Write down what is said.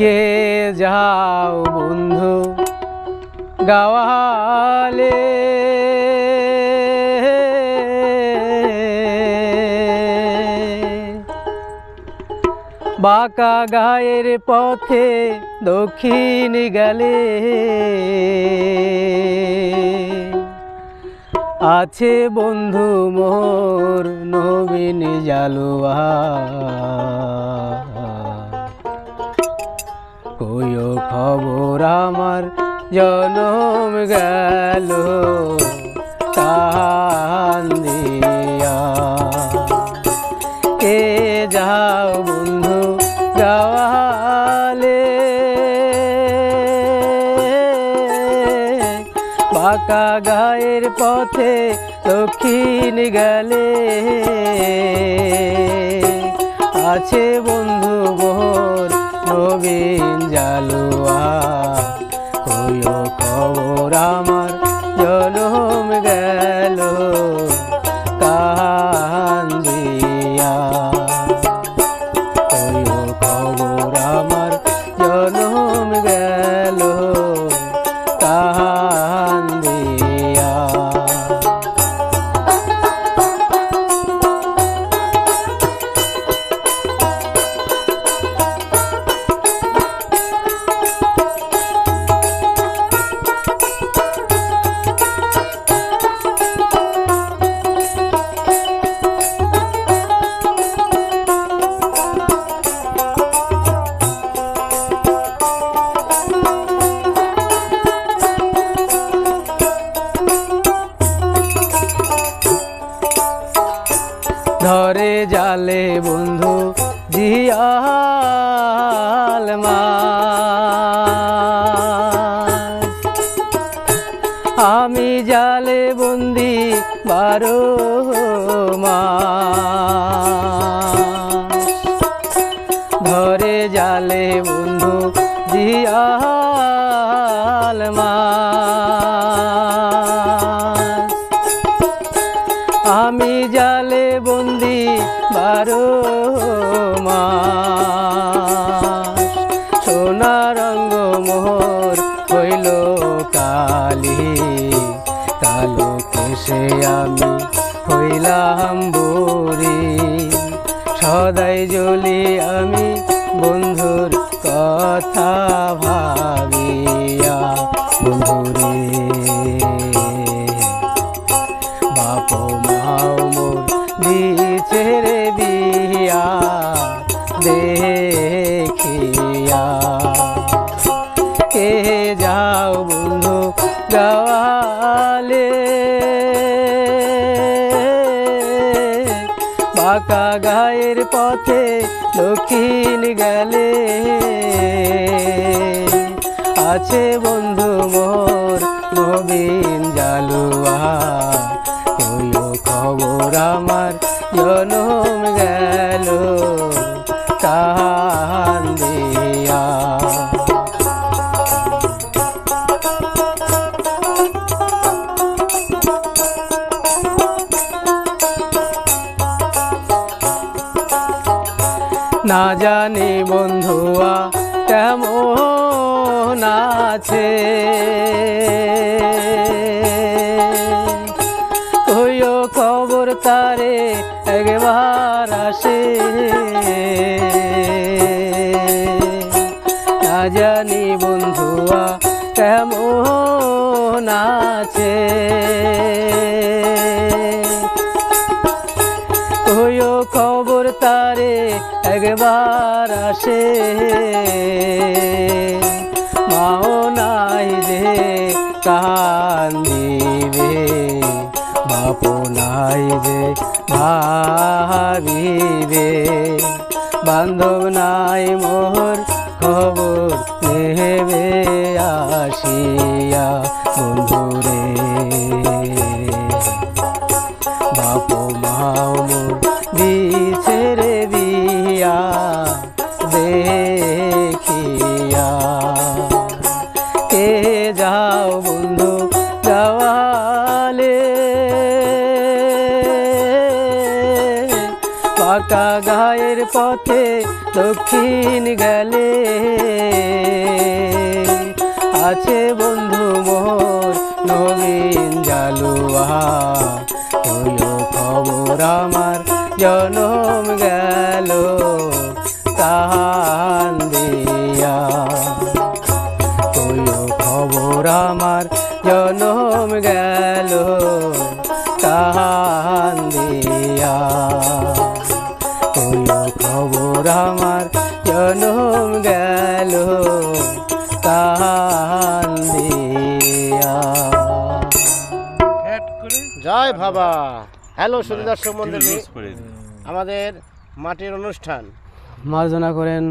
কে যাও বন্ধু গাওয়ালে, বাঁকা গায়ের পথে দক্ষিণ গেলে আছে বন্ধু মোর নবীন জালুয়া। কইও খবর আমার জনম গেল কান্দিয়া। কে যাও বন্ধু গাওয়ালে, বাঁকা গায়ের পথে দক্ষিণ গেলে আছে বন্ধু মোর নবীন জালুয়া। কইও খবর আমার জনম গেল কান্দিয়া। কইও খবর আমার জনম গেল কান্দিয়া। ধরে জালে বন্ধু জিয়াল মাছ, আমি জালে বন্দি 12 মাস। ধরে জালে বন্ধু জিয়াল মাছ, আমি জালে বন্দি 12 মাস। সোনা রঙ্গ মোহর হইল কালি, কালো কেশে আমি হইলাম বুড়ি। সদাই জ্বলি আমি বন্ধুর কথা ভাবিয়া। বন্ধুরে বাপ মাও মোর দিছে রে বিয়া দেখিয়া। কে যাও বন্ধু গাওয়ালে, বাঁকা গায়ের পথে দক্ষিণ গেলে আছে বন্ধু মোর নবীন জালুয়া। কইও খবর আমার জনম গেল কান্দিয়া। না জানি বন্ধুয়া কেমন আছে, কইও খবর তারে একবার আসে। না জানি বন্ধুয়া কেমন আছে, কইও খবর তারে একবার আসে। মাও নাই যে কান্দিবে, বাপ নাই যে ভাবিবে, বান্ধব নাই মোর খবর নেবে আসিয়া। বন্ধুরে বাপ মাও মোর দিছে রে বিয়া দেখিয়া। কে যাও বন্ধু গাওয়ালে, বাঁকা গায়ের পথে দক্ষিণ গেলে আছে বন্ধু মোর নবীন জালুয়া তুইও খবর আমার জনম গেল কান্দিয়া তুইও খবর আমার জনম গেল কান্দিয়া তুইও খবর আমার জনম গেল কান্দিয়া। জয় বাবা। হ্যালো সুন্দর দর্শক মণ্ডলী, আমাদের মাটির অনুষ্ঠান মার্জনা করেন